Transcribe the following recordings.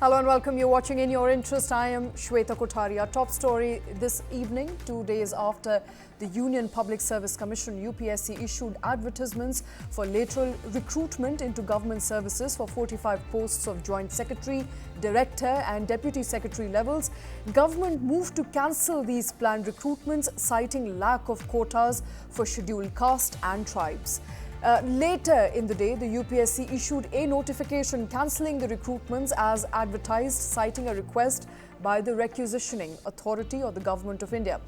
Hello and welcome. You're watching In Your Interest. I am Shweta Kothari. Our top story this evening, 2 days after the Union Public Service Commission UPSC issued advertisements for lateral recruitment into government services for 45 posts of Joint Secretary, Director and Deputy Secretary levels. Government moved to cancel these planned recruitments, citing lack of quotas for scheduled caste and tribes. Later in the day, the UPSC issued a notification cancelling the recruitments as advertised, citing a request by the Requisitioning Authority or the Government of India.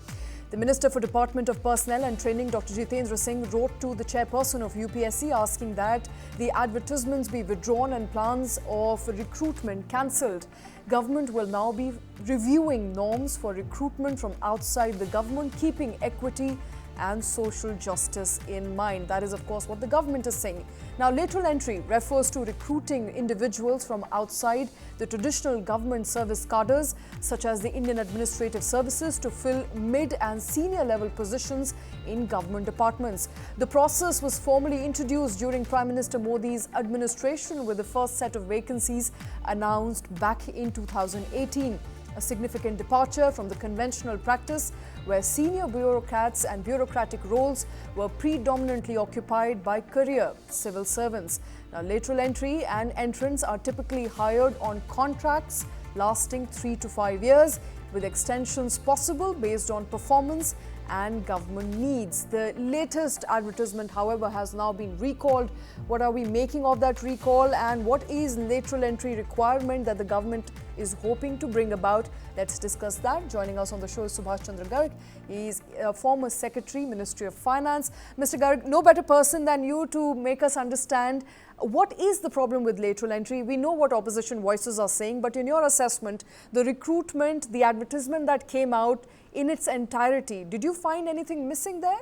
The Minister for Department of Personnel and Training, Dr. Jitendra Singh, wrote to the chairperson of UPSC asking that the advertisements be withdrawn and plans of recruitment cancelled. Government will now be reviewing norms for recruitment from outside the government, keeping equity and social justice in mind. That is, of course, what the government is saying. Now, lateral entry refers to recruiting individuals from outside the traditional government service cadres, such as the Indian Administrative Services, to fill mid and senior level positions in government departments. The process was formally introduced during Prime Minister Modi's administration, with the first set of vacancies announced back in 2018. A significant departure from the conventional practice where senior bureaucrats and bureaucratic roles were predominantly occupied by career civil servants. Now, lateral entry and entrants are typically hired on contracts lasting 3 to 5 years, with extensions possible based on performance and government needs. The latest advertisement, however, has now been recalled. What are we making of that recall, and what is lateral entry requirement that the government is hoping to bring about? Let's discuss that. Joining us on the show is Subhash Chandra Garg. He is a former Secretary, Ministry of Finance. Mr. Garg, no better person than you to make us understand what is the problem with lateral entry. We know what opposition voices are saying, but in your assessment, the recruitment, the advertisement that came out in its entirety, did you find anything missing there?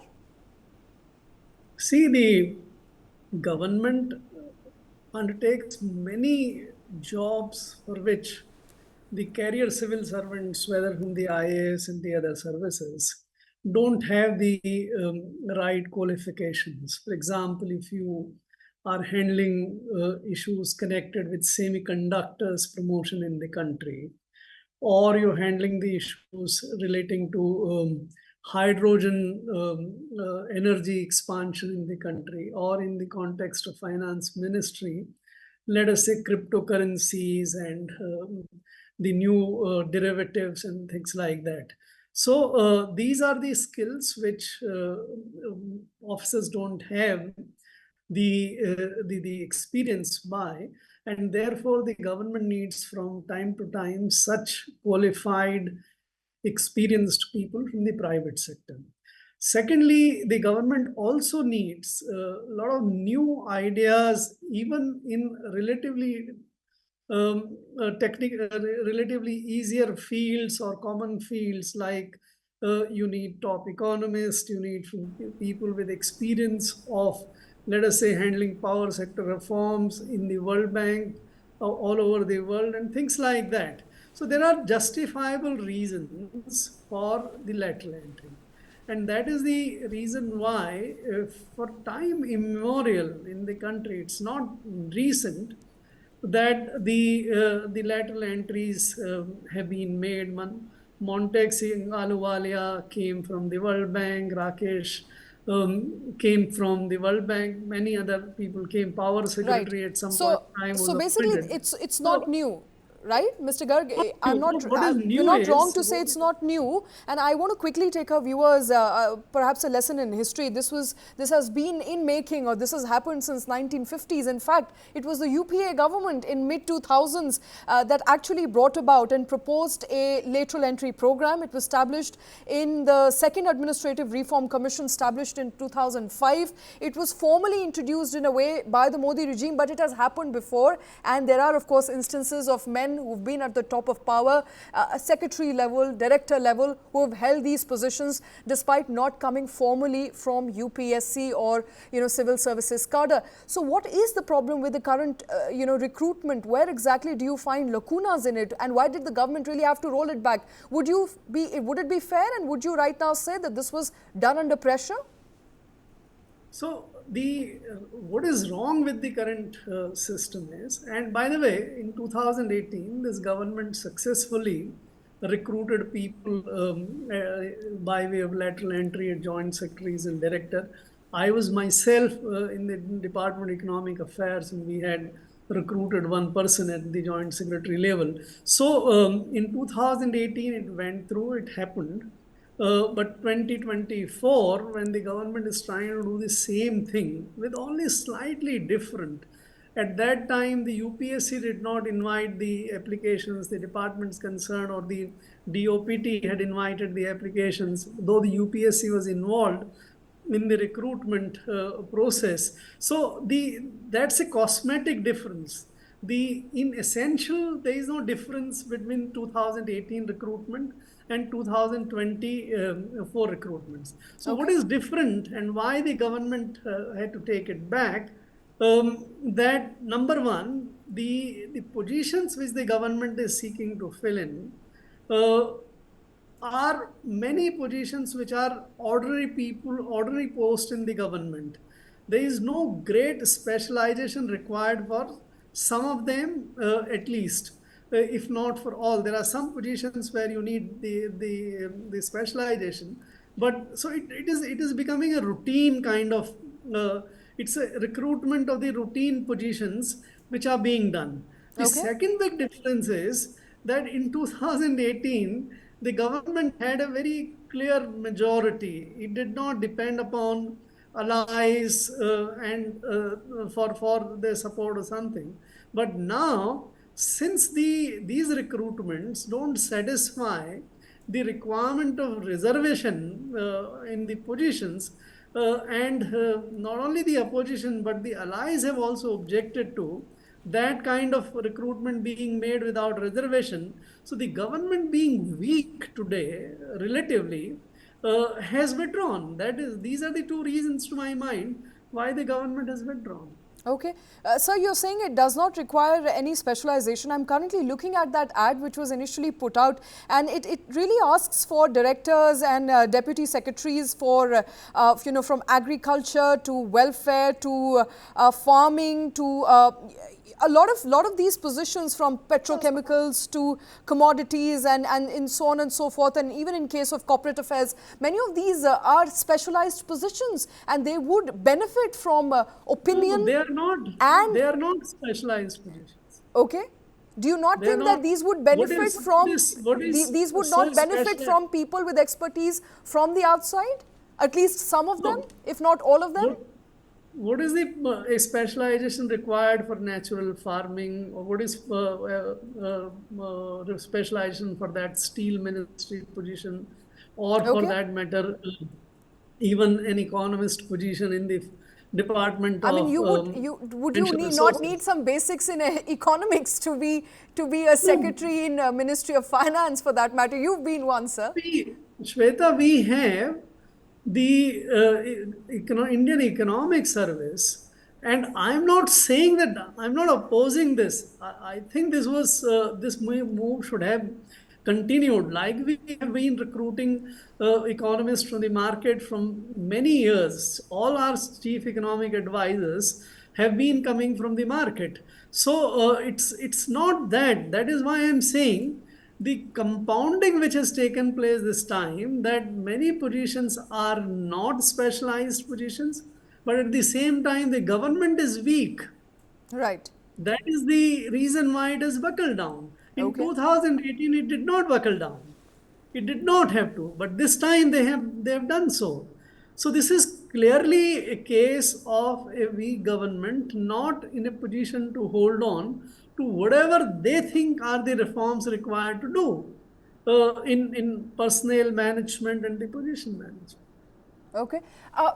See, the government undertakes many jobs for which the career civil servants, whether from the IAS and the other services, don't have the right qualifications. For example, if you are handling issues connected with semiconductors promotion in the country, or you're handling the issues relating to hydrogen energy expansion in the country, or in the context of finance ministry, let us say cryptocurrencies and the new derivatives and things like that. So these are the skills which officers don't have the experience by, and therefore the government needs from time to time such qualified, experienced people from the private sector. Secondly, the government also needs a lot of new ideas, even in relatively relatively easier fields or common fields, like you need top economists, you need people with experience of, let us say, handling power sector reforms in the World Bank all over the world and things like that. So there are justifiable reasons for the lateral entry. And that is the reason why for time immemorial in the country, it's not recent that the lateral entries have been made. Montek Singh Ahluwalia came from the World Bank, Rakesh came from the World Bank, many other people came, Power Secretary at some point in time. So basically, it's not new. Right, Mr. Garg, you're not wrong to say it's not new. And I want to quickly take our viewers perhaps a lesson in history. This has been in making, or this has happened since 1950s. In fact, it was the UPA government in mid-2000s that actually brought about and proposed a lateral entry program. It was established in the Second Administrative Reform Commission, established in 2005. It was formally introduced in a way by the Modi regime, but it has happened before. And there are, of course, instances of men who've been at the top of power, secretary level, director level, who have held these positions despite not coming formally from UPSC or civil services cadre. So what is the problem with the current recruitment? Where exactly do you find lacunas in it, and why did the government really have to roll it back? Would it be fair, and would you right now say that this was done under pressure? So what is wrong with the current system is, and by the way, in 2018, this government successfully recruited people by way of lateral entry at joint secretaries and director. I was myself in the Department of Economic Affairs, and we had recruited one person at the joint secretary level. So in 2018, it went through, it happened. But 2024, when the government is trying to do the same thing with only slightly different, at that time the UPSC did not invite the applications, the departments concerned, or the DOPT had invited the applications, though the UPSC was involved in the recruitment process. So that's a cosmetic difference. In essential, there is no difference between 2018 recruitment and 2024 recruitments. So what is different and why the government had to take it back? That number one, the positions which the government is seeking to fill in are many positions which are ordinary people, ordinary posts in the government. There is no great specialization required for some of them, at least, if not for all. There are some positions where you need the specialization, but so it is becoming a routine kind of. It's a recruitment of the routine positions which are being done. The second big difference is that in 2018, the government had a very clear majority. It did not depend upon allies and for their support or something. But now, since these recruitments don't satisfy the requirement of reservation in the positions, and not only the opposition but the allies have also objected to that kind of recruitment being made without reservation. So the government being weak today, relatively, has withdrawn. These are the two reasons to my mind why the government has withdrawn. Okay. Sir, you're saying it does not require any specialization. I'm currently looking at that ad which was initially put out, and it really asks for directors and deputy secretaries for, from agriculture to welfare to farming to a lot of these positions, from petrochemicals to commodities and in so on and so forth, and even in case of corporate affairs, many of these are specialized positions, and they would benefit from opinion. No, they are not. And they are not specialized positions. Okay. Do you not think that these would benefit these would not benefit from people with expertise from the outside? At least some of them, if not all of them? What is the specialization required for natural farming, or what is specialization for that steel ministry position, or for that matter, even an economist position in the department of? I mean, would you not need some basics in economics to be a secretary in Ministry of Finance, for that matter? You've been one, sir. Shweta, we have the Indian Economic Service, and I'm not saying that, I'm not opposing this. I think this move should have continued. Like we have been recruiting economists from the market from many years. All our chief economic advisors have been coming from the market. So it's not that. That is why I'm saying the compounding which has taken place this time, that many positions are not specialized positions, but at the same time the government is weak. Right. That is the reason why it has buckled down. In 2018, it did not buckle down. It did not have to, but this time they have done so. So this is clearly a case of a weak government, not in a position to hold on to whatever they think are the reforms required to do in personnel management and the position management. Okay.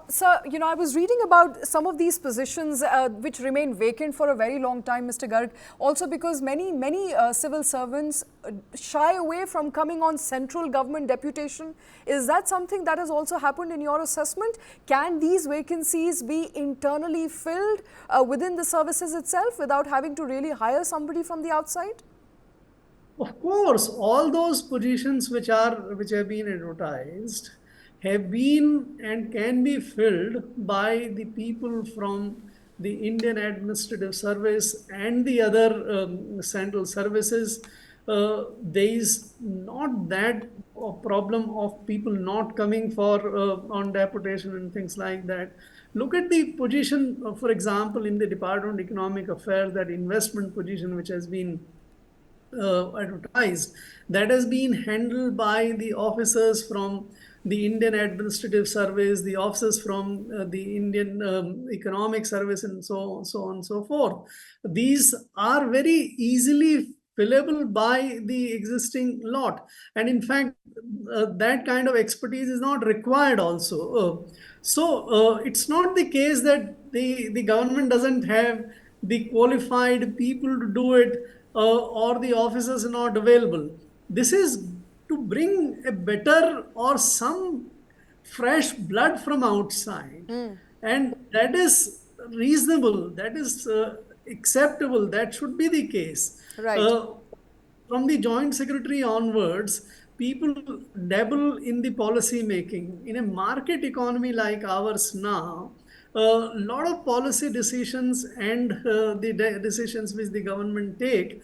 Sir, I was reading about some of these positions which remain vacant for a very long time, Mr. Garg, also because many civil servants shy away from coming on central government deputation. Is that something that has also happened in your assessment? Can these vacancies be internally filled within the services itself without having to really hire somebody from the outside? Of course, all those positions which have been advertised have been and can be filled by the people from the Indian Administrative Service and the other central services. There is not that problem of people not coming for on deputation and things like that. Look at the position, for example, in the Department of Economic Affairs, that investment position which has been advertised, that has been handled by the officers from the Indian Administrative Service, the officers from the Indian Economic Service, and so on and so forth. These are very easily fillable by the existing lot, and in fact, that kind of expertise is not required also. It's not the case that the government doesn't have the qualified people to do it, or the officers are not available. This is to bring a better or some fresh blood from outside. And that is reasonable, that is acceptable, that should be the case. Right. From the joint secretary onwards, people dabble in the policy making. In a market economy like ours now, a lot of policy decisions and the decisions which the government take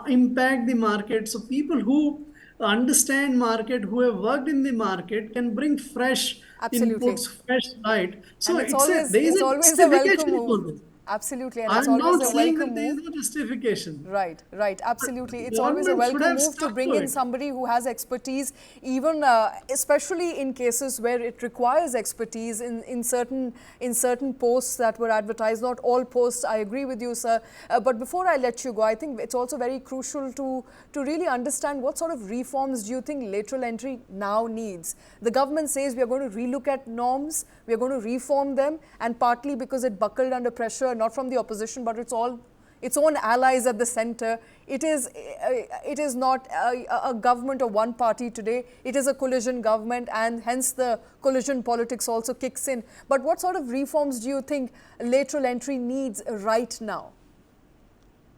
impact the market. So people who understand market, who have worked in the market, can bring fresh Absolutely. inputs, fresh light. So And there is it's a always a welcome justification for move. this. Absolutely, and it's I'm always not a saying welcome that there is move. no justification. Right, right, absolutely. But It's always a government should welcome have move to stuck bring to in it. somebody who has expertise, even especially in cases where it requires expertise in certain posts that were advertised. Not all posts, I agree with you, sir. But before I let you go, I think it's also very crucial to really understand what sort of reforms do you think lateral entry now needs. The government says we are going to relook at norms, we are going to reform them, and partly because it buckled under pressure, not from the opposition, but its own allies at the center. It is not a government of one party today. It is a coalition government, and hence the coalition politics also kicks in. But what sort of reforms do you think lateral entry needs right now?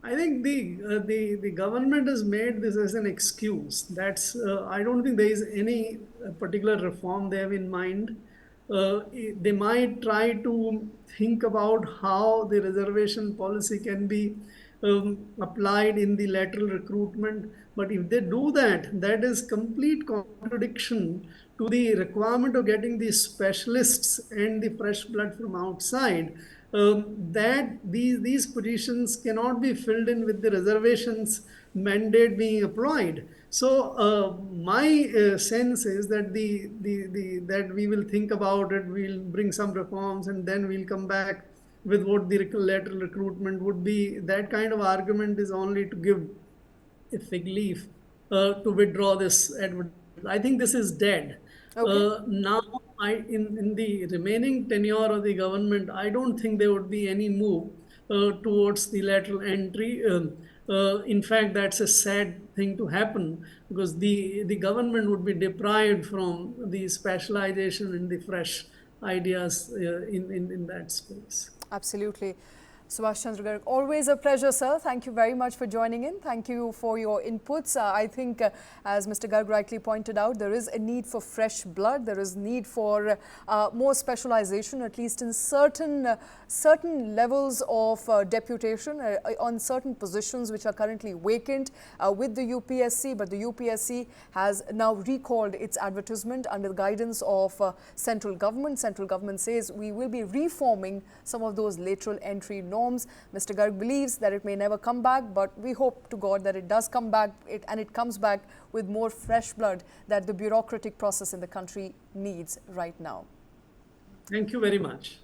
I think the government has made this as an excuse. That's I don't think there is any particular reform they have in mind. They might try to think about how the reservation policy can be applied in the lateral recruitment. But if they do that, that is complete contradiction to the requirement of getting the specialists and the fresh blood from outside. That these positions cannot be filled in with the reservations mandate being applied. So my sense is that that we will think about it, we'll bring some reforms, and then we'll come back with what the lateral recruitment would be. That kind of argument is only to give a fig leaf to withdraw this advertisement. I think this is dead. Okay. Now, in the remaining tenure of the government, I don't think there would be any move towards the lateral entry. In fact, that's a sad thing to happen, because the government would be deprived from the specialization and the fresh ideas in that space. Absolutely. Subhash Chandra Garg, always a pleasure, sir. Thank you very much for joining in. Thank you for your inputs. I think, as Mr. Garg rightly pointed out, there is a need for fresh blood. There is need for more specialization, at least in certain levels of deputation on certain positions which are currently vacant with the UPSC. But the UPSC has now recalled its advertisement under the guidance of central government. Central government says we will be reforming some of those lateral entry norms. Mr. Garg believes that it may never come back, but we hope to God that it does come back, and it comes back with more fresh blood that the bureaucratic process in the country needs right now. Thank you very much.